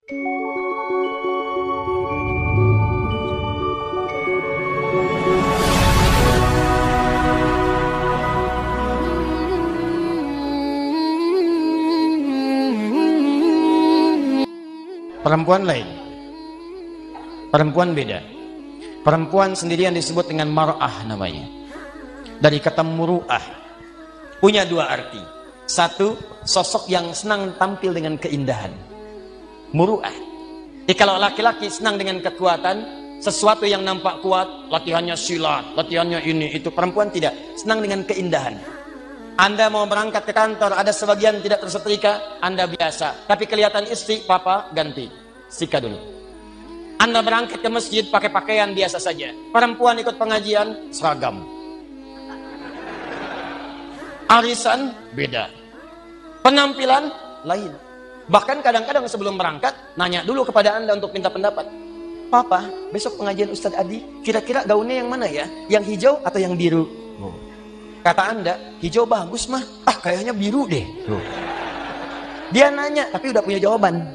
Perempuan lain, perempuan beda. Perempuan sendirian disebut dengan mar'ah namanya. Dari kata muru'ah. Punya dua arti. Satu, sosok yang senang tampil dengan keindahan. Muru'ah. Jadi kalau laki-laki senang dengan kekuatan, sesuatu yang nampak kuat, latihannya silat, latihannya ini, itu. Perempuan tidak, senang dengan keindahan. Anda mau berangkat ke kantor, ada sebagian tidak tersetrika, Anda biasa. Tapi kelihatan istri, papa ganti, sika dulu. Anda berangkat ke masjid pakai pakaian biasa saja. Perempuan ikut pengajian, seragam. Arisan, beda. Penampilan, lain. Bahkan kadang-kadang sebelum berangkat, nanya dulu kepada Anda untuk minta pendapat. Papa, besok pengajian Ustadz Adi, kira-kira gaunnya yang mana ya? Yang hijau atau yang biru? Kata Anda, hijau bagus mah. Ah, kayaknya biru deh. Dia nanya, tapi udah punya jawaban.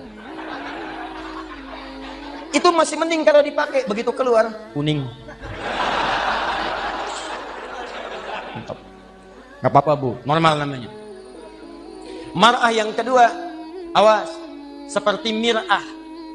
Itu masih mending kalau dipakai. Begitu keluar, kuning. Gak apa-apa bu, normal namanya. Mar'ah yang kedua, awas. Seperti mir'ah.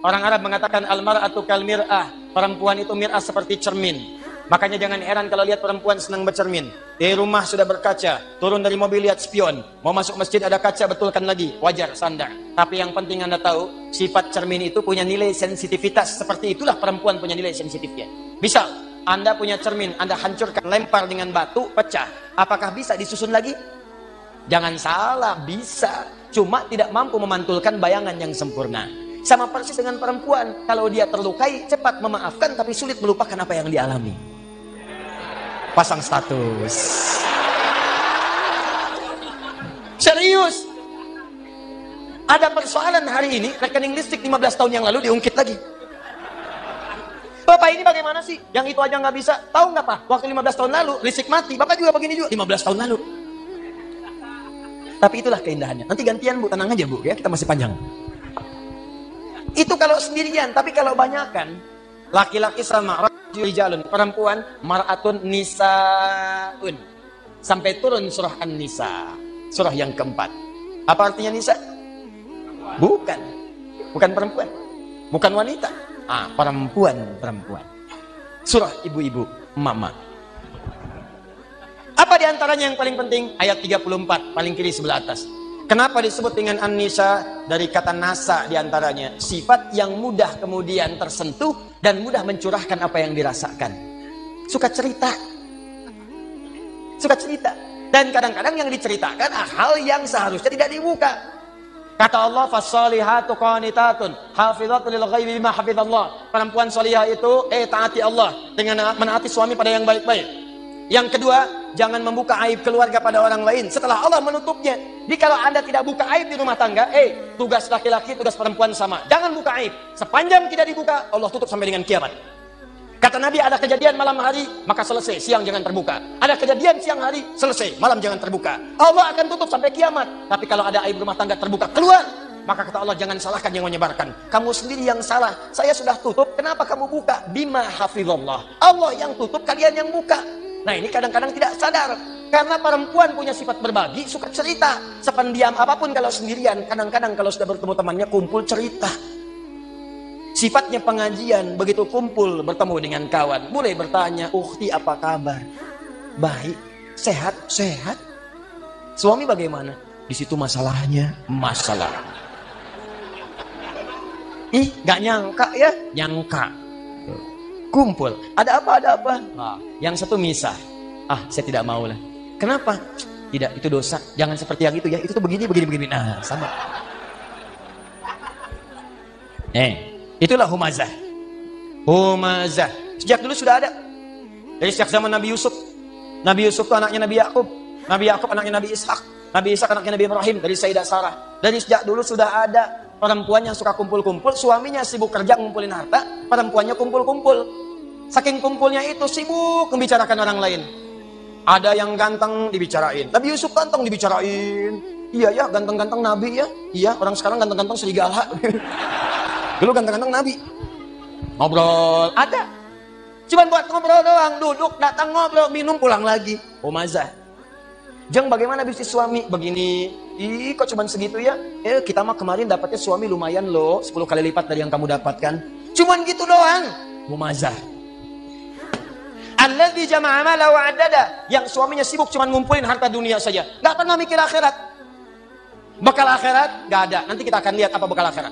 Orang Arab mengatakan al-mar'atu kal mir'ah. Perempuan itu mir'ah seperti cermin. Makanya jangan heran kalau lihat perempuan senang bercermin. Di rumah sudah berkaca, turun dari mobil lihat spion. Mau masuk masjid ada kaca, betulkan lagi. Wajar, sandar. Tapi yang penting Anda tahu, sifat cermin itu punya nilai sensitivitas. Seperti itulah perempuan punya nilai sensitifnya. Misal, Anda punya cermin, Anda hancurkan, lempar dengan batu, pecah. Apakah bisa disusun lagi? Jangan salah, bisa. Cuma tidak mampu memantulkan bayangan yang sempurna. Sama persis dengan perempuan. Kalau dia terlukai, cepat memaafkan, tapi sulit melupakan apa yang dialami. Pasang status. Serius. Ada persoalan hari ini, rekening listrik 15 tahun yang lalu diungkit lagi. Bapak ini bagaimana sih? Yang itu aja nggak bisa. Tahu nggak Pak? Waktu 15 tahun lalu, listrik mati. Bapak juga begini juga 15 tahun lalu. Tapi itulah keindahannya. Nanti gantian Bu, tenang aja Bu ya, kita masih panjang. Itu kalau sendirian, tapi kalau banyakan, laki-laki sama rijalun, perempuan mar'atun nisaun. Sampai turun surah An-Nisa, surah yang keempat. Apa artinya nisa? Bukan perempuan, bukan wanita. Perempuan. Surah ibu-ibu, mama. Apa diantaranya yang paling penting? Ayat 34, paling kiri sebelah atas. Kenapa disebut dengan An-Nisa? Dari kata nasa diantaranya. Sifat yang mudah kemudian tersentuh dan mudah mencurahkan apa yang dirasakan. Suka cerita. Dan kadang-kadang yang diceritakan hal yang seharusnya tidak dibuka. Kata Allah, "Fassalihatu qanitatun, hafizatun lil ghaibi bima hafizallah." Perempuan salihah itu taati Allah dengan menaati suami pada yang baik-baik. Yang kedua, jangan membuka aib keluarga pada orang lain setelah Allah menutupnya. Jadi kalau Anda tidak buka aib di rumah tangga, tugas laki-laki, tugas perempuan sama. Jangan buka aib. Sepanjang tidak dibuka, Allah tutup sampai dengan kiamat. Kata Nabi, ada kejadian malam hari, maka selesai, siang jangan terbuka. Ada kejadian siang hari, selesai, malam jangan terbuka. Allah akan tutup sampai kiamat. Tapi kalau ada aib rumah tangga terbuka, keluar. Maka kata Allah, jangan salahkan yang menyebarkan. Kamu sendiri yang salah. Saya sudah tutup, kenapa kamu buka? Bima hafizallah. Allah yang tutup, kalian yang buka. Nah ini kadang-kadang tidak sadar. Karena perempuan punya sifat berbagi, suka cerita. Sependiam apapun kalau sendirian. Kadang-kadang kalau sudah bertemu temannya, kumpul cerita. Sifatnya pengajian, begitu kumpul bertemu dengan kawan, mulai bertanya, "Ukhti apa kabar?" "Baik." "Sehat?" "Sehat." "Suami bagaimana?" "Di situ masalahnya." "Masalah." "Ih, gak nyangka ya?" "Nyangka." Kumpul, "Ada apa, ada apa?" Yang satu misah. Saya tidak mau lah." "Kenapa?" "Tidak, itu dosa. Jangan seperti yang itu ya. Itu tuh begini. Nah, sama. Itulah humazah. Sejak dulu sudah ada. Dari sejak zaman Nabi Yusuf. Nabi Yusuf itu anaknya Nabi Yakub. Nabi Yakub anaknya Nabi Ishak. Nabi Ishak anaknya Nabi Ibrahim. Dari Sayyidah Sarah. Dari sejak dulu sudah ada perempuan yang suka kumpul-kumpul. Suaminya sibuk kerja ngumpulin harta, perempuannya kumpul-kumpul. Saking kumpulnya itu sibuk membicarakan orang lain. Ada yang ganteng dibicarain. Nabi Yusuf ganteng dibicarain. Iya ya, ganteng-ganteng Nabi ya. Iya, orang sekarang ganteng-ganteng serigala. Dulu ganteng-ganteng Nabi. Ngobrol, ada. Cuman buat ngobrol doang, duduk, datang ngobrol, minum, pulang lagi. Humazah. Jeng, bagaimana bisnis suami? Begini. Ih, kok cuman segitu ya? Kita mah kemarin dapatnya suami lumayan loh, 10 kali lipat dari yang kamu dapatkan. Cuman gitu doang. Humazah. Alladzi jama'a mala wa 'addada, yang suaminya sibuk cuman ngumpulin harta dunia saja, enggak pernah mikir akhirat. Bekal akhirat enggak ada. Nanti kita akan lihat apa bekal akhirat.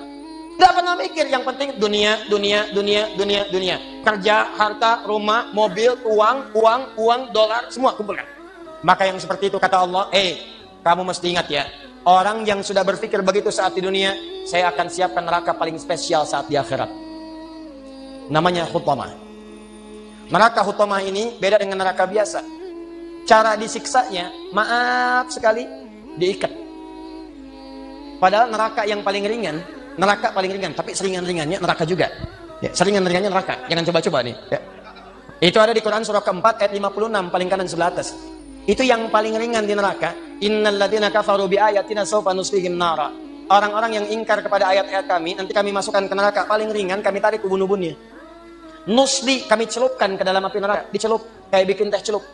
Enggak pernah mikir, yang penting dunia, dunia, dunia, dunia, dunia. Kerja, harta, rumah, mobil, uang, dolar, semua kumpulkan. Maka yang seperti itu kata Allah, kamu mesti ingat ya, orang yang sudah berpikir begitu saat di dunia, saya akan siapkan neraka paling spesial saat di akhirat. Namanya Hutamah. Neraka Hutamah ini beda dengan neraka biasa. Cara disiksanya, maaf sekali, diikat. Padahal neraka yang paling ringan, tapi seringan-ringannya neraka juga. Ya, seringan-ringannya neraka. Jangan coba-coba nih. Ya. Itu ada di Quran surah keempat ayat 56 paling kanan sebelah atas. Itu yang paling ringan di neraka. Innal ladzina kafaru bi ayatina sawfa nuslihim nara. Orang-orang yang ingkar kepada ayat-ayat kami, nanti kami masukkan ke neraka paling ringan, kami tarik ubun-ubunnya. Nusli, kami celupkan ke dalam api neraka. Dicelup, kayak bikin teh celup.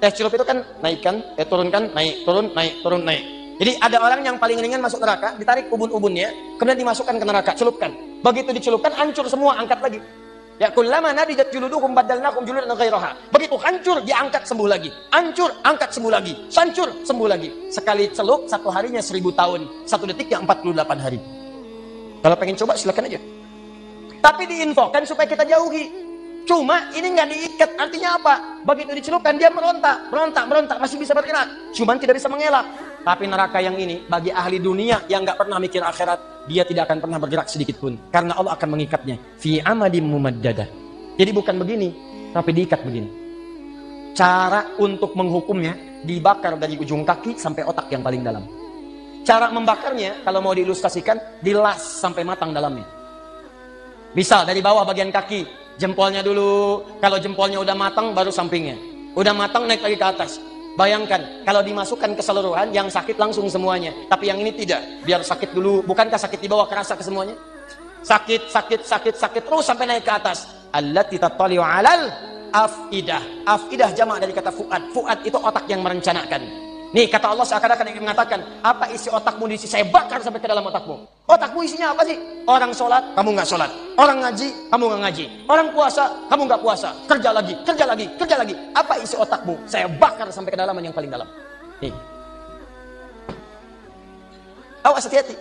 Teh celup itu kan naikkan, turunkan, naik, turun, naik, turun, naik. Jadi ada orang yang paling ringan masuk neraka, ditarik ubun-ubunnya, kemudian dimasukkan ke neraka, celupkan. Begitu dicelupkan, hancur semua, angkat lagi. Ya kullama nadijat juluduhum badalnakum juludan ghairaha. Begitu hancur, diangkat sembuh lagi. Hancur, angkat sembuh lagi. Hancur, sembuh lagi. Sekali celup, satu harinya 1000 tahun. Satu detiknya 48 hari. Kalau pengen coba silakan aja. Tapi diinfokan supaya kita jauhi. Cuma ini nggak diikat, artinya apa? Begitu dicelupkan dia meronta, masih bisa bergerak. Cuman tidak bisa mengelak. Tapi neraka yang ini bagi ahli dunia yang nggak pernah mikir akhirat, dia tidak akan pernah bergerak sedikit pun. Karena Allah akan mengikatnya. Fi amadim mumaddadah. Jadi bukan begini, tapi diikat begini. Cara untuk menghukumnya, dibakar dari ujung kaki sampai otak yang paling dalam. Cara membakarnya, kalau mau diilustrasikan, dilas sampai matang dalamnya. Misal dari bawah bagian kaki, jempolnya dulu. Kalau jempolnya udah matang, baru sampingnya. Udah matang, naik lagi ke atas. Bayangkan, kalau dimasukkan keseluruhan, yang sakit langsung semuanya. Tapi yang ini tidak. Biar sakit dulu. Bukankah sakit di bawah kerasa ke semuanya? Sakit terus sampai naik ke atas. Allati tattali'u 'alal afidah. Afidah jamak dari kata fuad. Fuad itu otak yang merencanakan. Nih kata Allah seakan-akan ingin mengatakan, apa isi otakmu diisi? Saya bakar sampai ke dalam otakmu. Otakmu isinya apa sih? Orang sholat, kamu nggak sholat. Orang ngaji, kamu nggak ngaji. Orang puasa, kamu nggak puasa. Kerja lagi. Apa isi otakmu? Saya bakar sampai ke dalaman yang paling dalam. Nih. Awas hati-hati.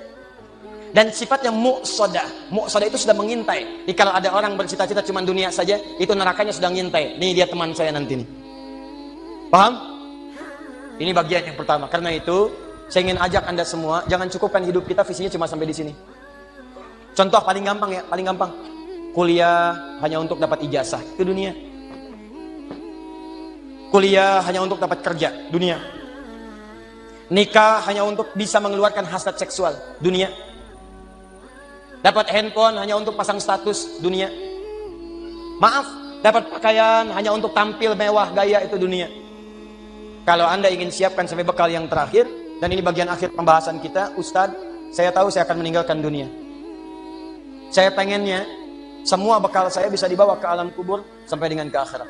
Dan sifatnya mu'sodah. Mu'sodah itu sudah mengintai. Jadi kalau ada orang bercita-cita cuma dunia saja, itu nerakanya sudah ngintai. Nih dia teman saya nanti nih. Paham? Ini bagian yang pertama. Karena itu, saya ingin ajak Anda semua, jangan cukupkan hidup kita visinya cuma sampai di sini. Contoh paling gampang ya, paling gampang. Kuliah hanya untuk dapat ijazah, itu dunia. Kuliah hanya untuk dapat kerja, dunia. Nikah hanya untuk bisa mengeluarkan hasrat seksual, dunia. Dapat handphone hanya untuk pasang status, dunia. Maaf, dapat pakaian hanya untuk tampil mewah, gaya, itu dunia. Kalau Anda ingin siapkan sampai bekal yang terakhir, dan ini bagian akhir pembahasan kita, Ustadz, saya tahu saya akan meninggalkan dunia. Saya pengennya, semua bekal saya bisa dibawa ke alam kubur, sampai dengan ke akhirat.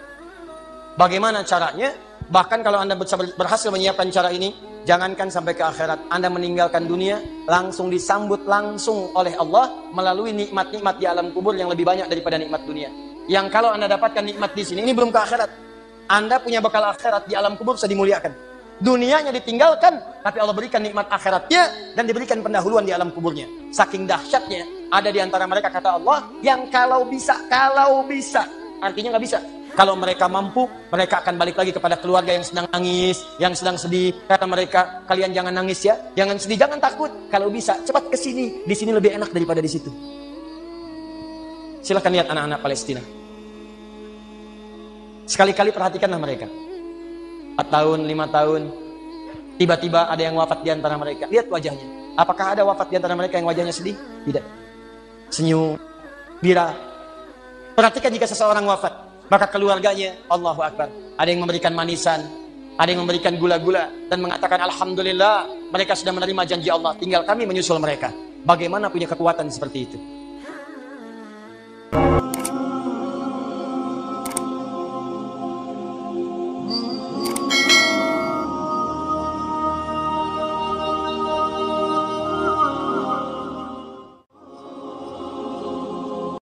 Bagaimana caranya? Bahkan kalau Anda berhasil menyiapkan cara ini, jangankan sampai ke akhirat, Anda meninggalkan dunia, langsung disambut langsung oleh Allah, melalui nikmat-nikmat di alam kubur yang lebih banyak daripada nikmat dunia. Yang kalau Anda dapatkan nikmat di sini, ini belum ke akhirat. Anda punya bekal akhirat di alam kubur bisa dimuliakan. Dunianya ditinggalkan, tapi Allah berikan nikmat akhiratnya dan diberikan pendahuluan di alam kuburnya. Saking dahsyatnya, ada di antara mereka kata Allah yang kalau bisa, artinya nggak bisa. Kalau mereka mampu, mereka akan balik lagi kepada keluarga yang sedang nangis, yang sedang sedih. Kata mereka, kalian jangan nangis ya, jangan sedih, jangan takut. Kalau bisa, cepat ke sini. Di sini lebih enak daripada di situ. Silahkan lihat anak-anak Palestina. Sekali-kali perhatikanlah mereka. 4 tahun, 5 tahun, tiba-tiba ada yang wafat di antara mereka. Lihat wajahnya. Apakah ada wafat di antara mereka yang wajahnya sedih? Tidak. Senyum, gembira. Perhatikan jika seseorang wafat, maka keluarganya, Allahu Akbar, ada yang memberikan manisan, ada yang memberikan gula-gula, dan mengatakan Alhamdulillah, mereka sudah menerima janji Allah, tinggal kami menyusul mereka. Bagaimana punya kekuatan seperti itu? wabarakatuh.